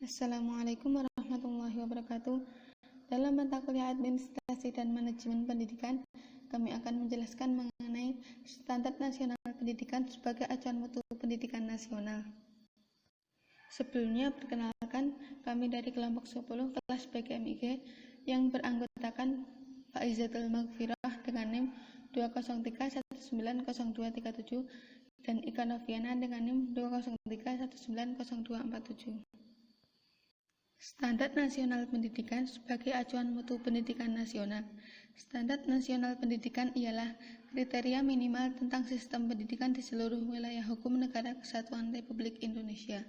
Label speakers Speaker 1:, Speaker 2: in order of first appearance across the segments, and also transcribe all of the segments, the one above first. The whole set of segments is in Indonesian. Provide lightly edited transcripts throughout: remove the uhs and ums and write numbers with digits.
Speaker 1: Assalamualaikum warahmatullahi wabarakatuh. Dalam mata kuliah Administrasi dan Manajemen Pendidikan, kami akan menjelaskan mengenai Standar Nasional Pendidikan sebagai acuan mutu pendidikan nasional. Sebelumnya, perkenalkan, kami dari kelompok 10 kelas PGMIG yang beranggotakan Faizatul Maghfirah dengan NIM 203190237 dan Ika Noviana dengan NIM 203190247. Standar Nasional Pendidikan sebagai acuan mutu pendidikan nasional. Standar Nasional Pendidikan ialah kriteria minimal tentang sistem pendidikan di seluruh wilayah hukum Negara Kesatuan Republik Indonesia.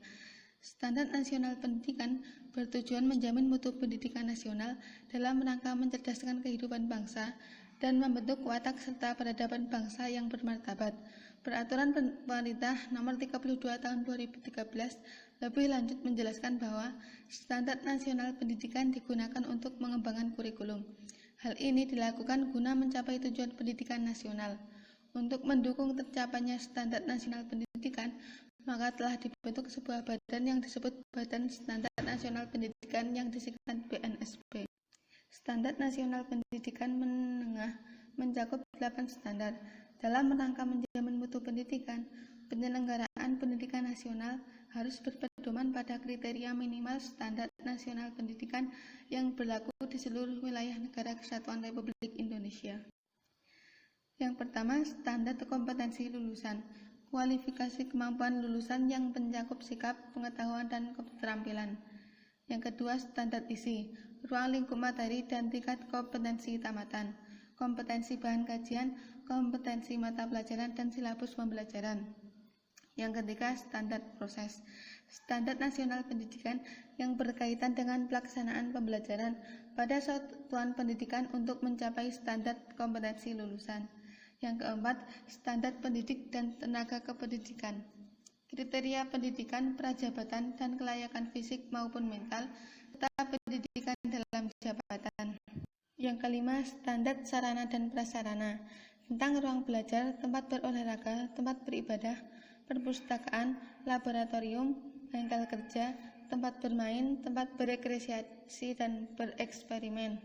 Speaker 1: Standar Nasional Pendidikan bertujuan menjamin mutu pendidikan nasional dalam rangka mencerdaskan kehidupan bangsa dan membentuk watak serta peradaban bangsa yang bermartabat. Peraturan Pemerintah Nomor 32 Tahun 2013 lebih lanjut menjelaskan bahwa Standar Nasional Pendidikan digunakan untuk mengembangkan kurikulum. Hal ini dilakukan guna mencapai tujuan pendidikan nasional. Untuk mendukung tercapainya Standar Nasional Pendidikan, maka telah dibentuk sebuah badan yang disebut Badan Standar Nasional Pendidikan yang disingkat BNSP. Standar Nasional Pendidikan Menengah mencakup 8 standar. Dalam rangka menjamin mutu pendidikan, penyelenggaraan pendidikan nasional harus berpedoman pada kriteria minimal Standar Nasional Pendidikan yang berlaku di seluruh wilayah Negara Kesatuan Republik Indonesia. Yang pertama, standar kompetensi lulusan. Kualifikasi kemampuan lulusan yang mencakup sikap, pengetahuan, dan keterampilan. Yang kedua, standar isi, ruang lingkup materi dan tingkat kompetensi tamatan, kompetensi bahan kajian, kompetensi mata pelajaran, dan silabus pembelajaran. Yang ketiga, standar proses. Standar Nasional Pendidikan yang berkaitan dengan pelaksanaan pembelajaran pada satuan pendidikan untuk mencapai standar kompetensi lulusan. Yang keempat, standar pendidik dan tenaga kependidikan. Kriteria pendidikan, prajabatan, dan kelayakan fisik maupun mental, serta pendidikan dalam jabatan. Yang kelima, standar sarana dan prasarana tentang ruang belajar, tempat berolahraga, tempat beribadah, perpustakaan, laboratorium, bengkel kerja, tempat bermain, tempat berekreasi dan bereksperimen.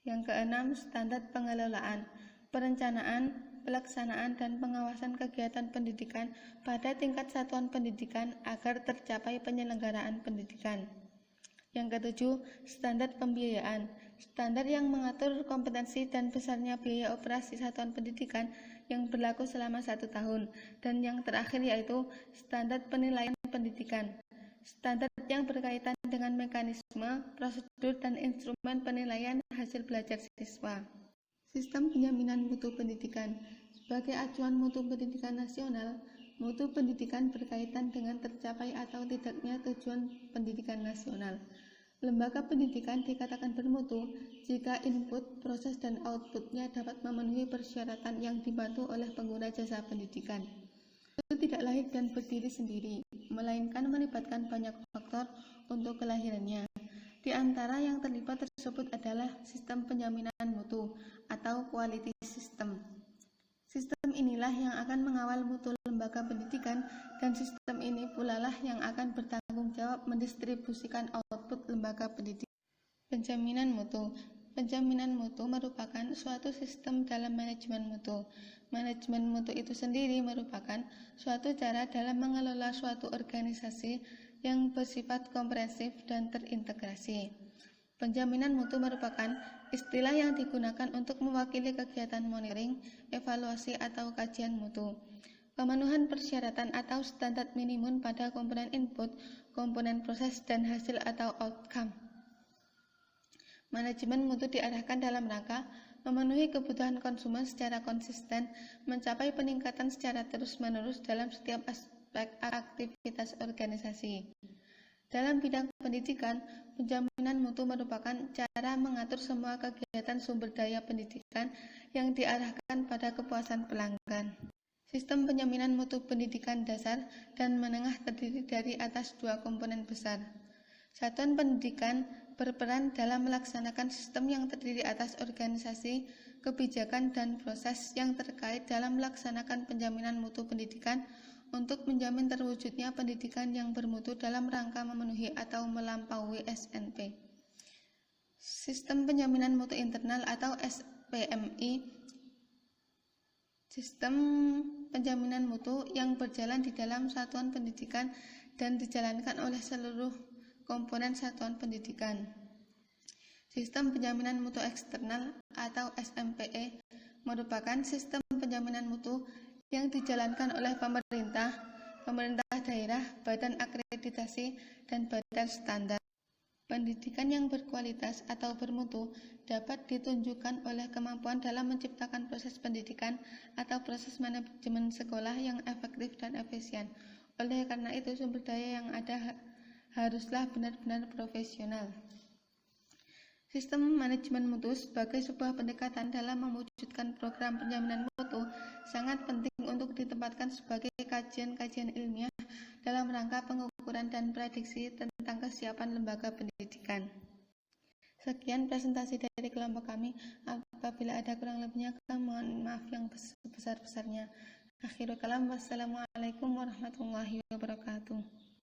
Speaker 1: Yang keenam, standar pengelolaan, perencanaan, pelaksanaan, dan pengawasan kegiatan pendidikan pada tingkat satuan pendidikan agar tercapai penyelenggaraan pendidikan. Yang ketujuh, standar pembiayaan, standar yang mengatur kompetensi dan besarnya biaya operasi satuan pendidikan yang berlaku selama 1 tahun. Dan yang terakhir yaitu standar penilaian pendidikan, standar yang berkaitan dengan mekanisme, prosedur, dan instrumen penilaian hasil belajar siswa. Sistem penjaminan mutu pendidikan. Sebagai acuan mutu pendidikan nasional, mutu pendidikan berkaitan dengan tercapai atau tidaknya tujuan pendidikan nasional. Lembaga pendidikan dikatakan bermutu jika input, proses, dan outputnya dapat memenuhi persyaratan yang dibantu oleh pengguna jasa pendidikan. Itu tidak lahir dan berdiri sendiri, melainkan melibatkan banyak faktor untuk kelahirannya. Di antara yang terlibat tersebut adalah sistem penjaminan mutu atau quality system. Sistem inilah yang akan mengawal mutu lembaga pendidikan, dan sistem ini pula lah yang akan bertanggung jawab mendistribusikan output lembaga pendidikan. Penjaminan mutu. Penjaminan mutu merupakan suatu sistem dalam manajemen mutu. Manajemen mutu itu sendiri merupakan suatu cara dalam mengelola suatu organisasi yang bersifat komprehensif dan terintegrasi. Penjaminan mutu merupakan istilah yang digunakan untuk mewakili kegiatan monitoring, evaluasi, atau kajian mutu. Pemenuhan persyaratan atau standar minimum pada komponen input, komponen proses, dan hasil atau outcome. Manajemen mutu diarahkan dalam rangka memenuhi kebutuhan konsumen secara konsisten, mencapai peningkatan secara terus-menerus dalam setiap aspek aktivitas organisasi. Dalam bidang pendidikan, penjaminan mutu merupakan cara mengatur semua kegiatan sumber daya pendidikan yang diarahkan pada kepuasan pelanggan. Sistem penjaminan mutu pendidikan dasar dan menengah terdiri dari atas 2 komponen besar. Satuan pendidikan berperan dalam melaksanakan sistem yang terdiri atas organisasi, kebijakan, dan proses yang terkait dalam melaksanakan penjaminan mutu pendidikan untuk menjamin terwujudnya pendidikan yang bermutu dalam rangka memenuhi atau melampaui SNP. Sistem penjaminan mutu internal atau SPMI, sistem penjaminan mutu yang berjalan di dalam satuan pendidikan dan dijalankan oleh seluruh komponen satuan pendidikan. Sistem penjaminan mutu eksternal atau SMPE merupakan sistem penjaminan mutu yang dijalankan oleh pemerintah daerah, badan akreditasi, dan badan standar. Pendidikan yang berkualitas atau bermutu dapat ditunjukkan oleh kemampuan dalam menciptakan proses pendidikan atau proses manajemen sekolah yang efektif dan efisien. Oleh karena itu, sumber daya yang ada haruslah benar-benar profesional. Sistem manajemen mutu sebagai sebuah pendekatan dalam mewujudkan program penjaminan mutu sangat penting untuk ditempatkan sebagai kajian-kajian ilmiah dalam rangka pengukuran dan prediksi tentang kesiapan lembaga pendidikan. Sekian presentasi dari kelompok kami. Apabila ada kurang lebihnya, kami mohon maaf yang sebesar-besarnya. Akhirul kalam, wassalamualaikum warahmatullahi wabarakatuh.